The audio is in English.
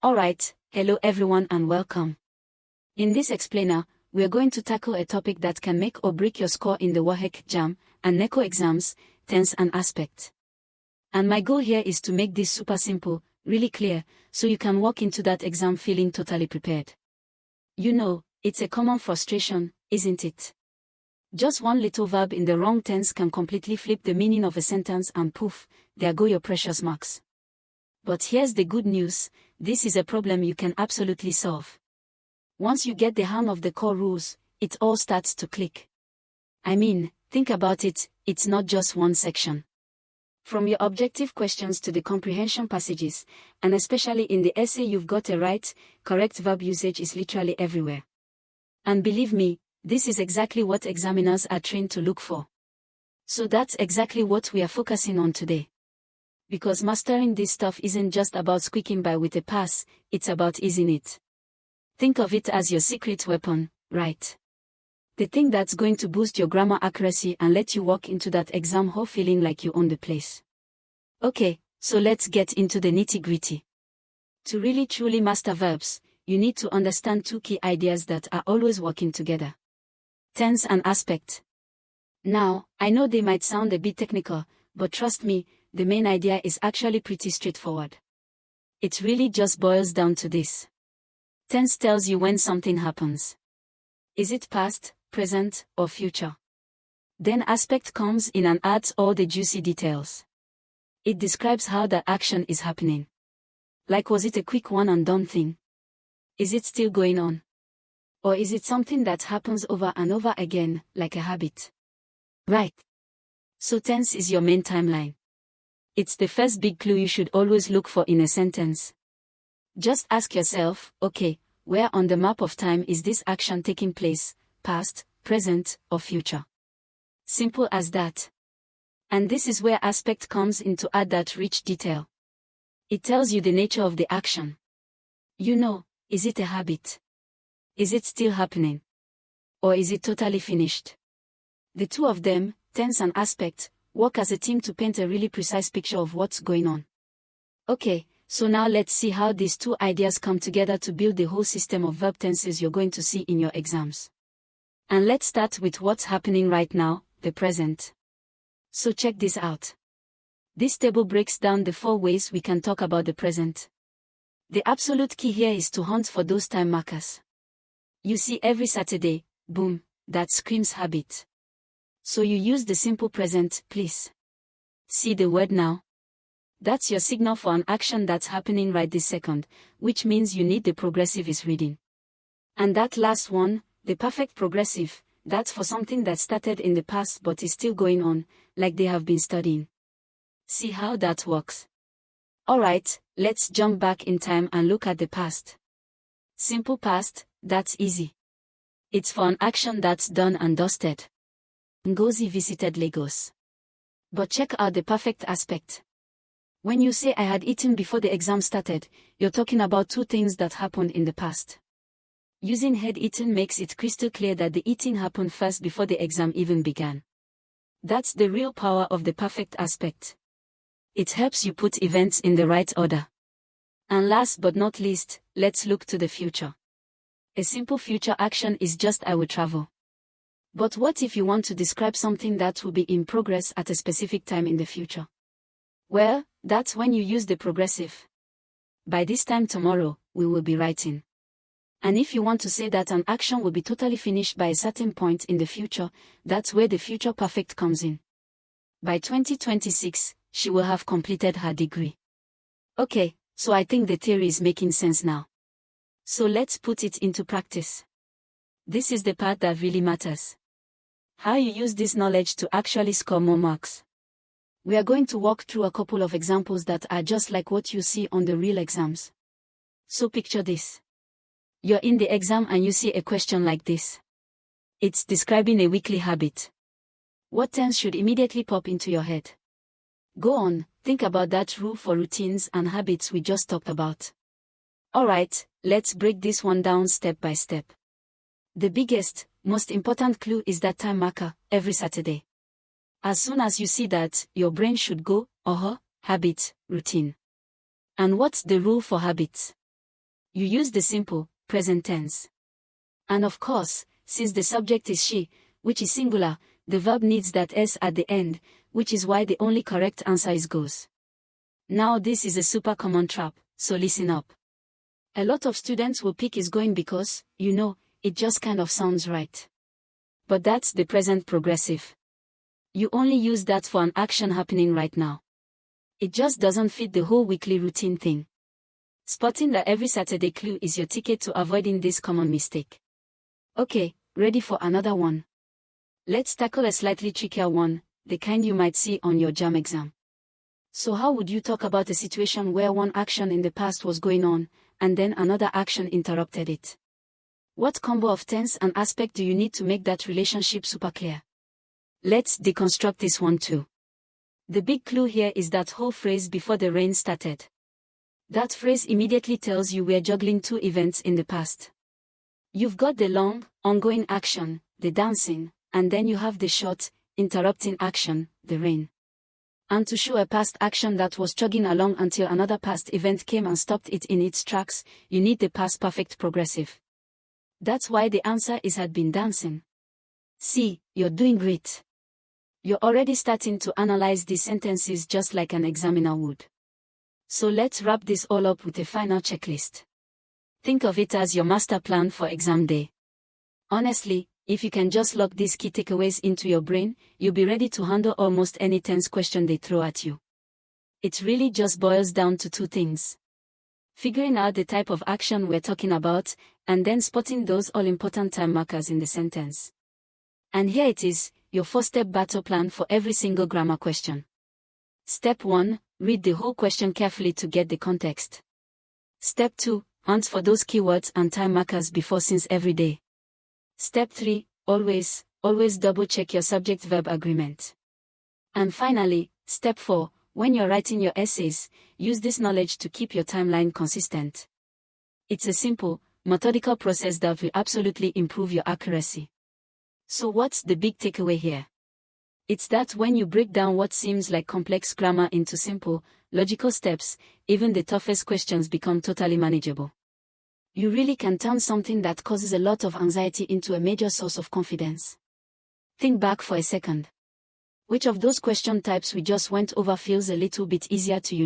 Alright, hello everyone and welcome. In this explainer, we are going to tackle a topic that can make or break your score in the WAEC, JAMB, and NECO exams, tense and aspect. And my goal here is to make this super simple, really clear, so you can walk into that exam feeling totally prepared. You know, it's a common frustration, isn't it? Just one little verb in the wrong tense can completely flip the meaning of a sentence and poof, there go your precious marks. But here's the good news, this is a problem you can absolutely solve. Once you get the hang of the core rules, it all starts to click. I mean, think about it, it's not just one section. From your objective questions to the comprehension passages, and especially in the essay you've got a right, correct verb usage is literally everywhere. And believe me, this is exactly what examiners are trained to look for. So that's exactly what we are focusing on today. Because mastering this stuff isn't just about squeaking by with a pass, it's about easing it. Think of it as your secret weapon, right? The thing that's going to boost your grammar accuracy and let you walk into that exam hall feeling like you own the place. Okay, so let's get into the nitty-gritty. To really truly master verbs, you need to understand two key ideas that are always working together. Tense and aspect. Now, I know they might sound a bit technical, but trust me, the main idea is actually pretty straightforward. It really just boils down to this. Tense tells you when something happens. Is it past, present, or future? Then aspect comes in and adds all the juicy details. It describes how the action is happening. Like, was it a quick one and done thing? Is it still going on? Or is it something that happens over and over again, like a habit? Right. So tense is your main timeline. It's the first big clue you should always look for in a sentence. Just ask yourself, okay, where on the map of time is this action taking place, past, present, or future? Simple as that. And this is where aspect comes in to add that rich detail. It tells you the nature of the action. You know, is it a habit? Is it still happening? Or is it totally finished? The two of them, tense and aspect, work as a team to paint a really precise picture of what's going on. Okay, so now let's see how these two ideas come together to build the whole system of verb tenses you're going to see in your exams. And let's start with what's happening right now, the present. So check this out. This table breaks down the 4 ways we can talk about the present. The absolute key here is to hunt for those time markers. You see every Saturday, boom, that screams habit. So you use the simple present, please. See the word now? That's your signal for an action that's happening right this second, which means you need the progressive is reading. And that last one, the perfect progressive, that's for something that started in the past but is still going on, like they have been studying. See how that works? Alright, let's jump back in time and look at the past. Simple past, that's easy. It's for an action that's done and dusted. Ngozi visited Lagos. But check out the perfect aspect. When you say I had eaten before the exam started, you're talking about 2 things that happened in the past. Using had eaten makes it crystal clear that the eating happened first before the exam even began. That's the real power of the perfect aspect. It helps you put events in the right order. And last but not least, let's look to the future. A simple future action is just I will travel. But what if you want to describe something that will be in progress at a specific time in the future? Well, that's when you use the progressive. By this time tomorrow, we will be writing. And if you want to say that an action will be totally finished by a certain point in the future, that's where the future perfect comes in. By 2026, she will have completed her degree. Okay, so I think the theory is making sense now. So let's put it into practice. This is the part that really matters. How you use this knowledge to actually score more marks. We are going to walk through a couple of examples that are just like what you see on the real exams. So picture this. You're in the exam and you see a question like this. It's describing a weekly habit. What tense should immediately pop into your head? Go on, think about that rule for routines and habits we just talked about. Alright, let's break this one down step by step. The biggest, most important clue is that time marker, every Saturday. As soon as you see that, your brain should go, habit, routine. And what's the rule for habits? You use the simple, present tense. And of course, since the subject is she, which is singular, the verb needs that s at the end, which is why the only correct answer is goes. Now this is a super common trap, so listen up. A lot of students will pick is going because, it just kind of sounds right. But that's the present progressive. You only use that for an action happening right now. It just doesn't fit the whole weekly routine thing. Spotting that every Saturday clue is your ticket to avoiding this common mistake. Okay, ready for another one? Let's tackle a slightly trickier one, the kind you might see on your JAMB exam. So how would you talk about a situation where one action in the past was going on, and then another action interrupted it? What combo of tense and aspect do you need to make that relationship super clear? Let's deconstruct this one too. The big clue here is that whole phrase before the rain started. That phrase immediately tells you we're juggling two events in the past. You've got the long, ongoing action, the dancing, and then you have the short, interrupting action, the rain. And to show a past action that was chugging along until another past event came and stopped it in its tracks, you need the past perfect progressive. That's why the answer is had been dancing. See, you're doing great. You're already starting to analyze these sentences just like an examiner would. So let's wrap this all up with a final checklist. Think of it as your master plan for exam day. Honestly, if you can just lock these key takeaways into your brain, you'll be ready to handle almost any tense question they throw at you. It really just boils down to two things. Figuring out the type of action we're talking about, and then spotting those all-important time markers in the sentence. And here it is, your 4-step battle plan for every single grammar question. Step 1, read the whole question carefully to get the context. Step 2, hunt for those keywords and time markers before since every day. Step 3, always double-check your subject-verb agreement. And finally, Step 4, when you're writing your essays, use this knowledge to keep your timeline consistent. It's a simple, methodical process that will absolutely improve your accuracy. So what's the big takeaway here? It's that when you break down what seems like complex grammar into simple, logical steps, even the toughest questions become totally manageable. You really can turn something that causes a lot of anxiety into a major source of confidence. Think back for a second. Which of those question types we just went over feels a little bit easier to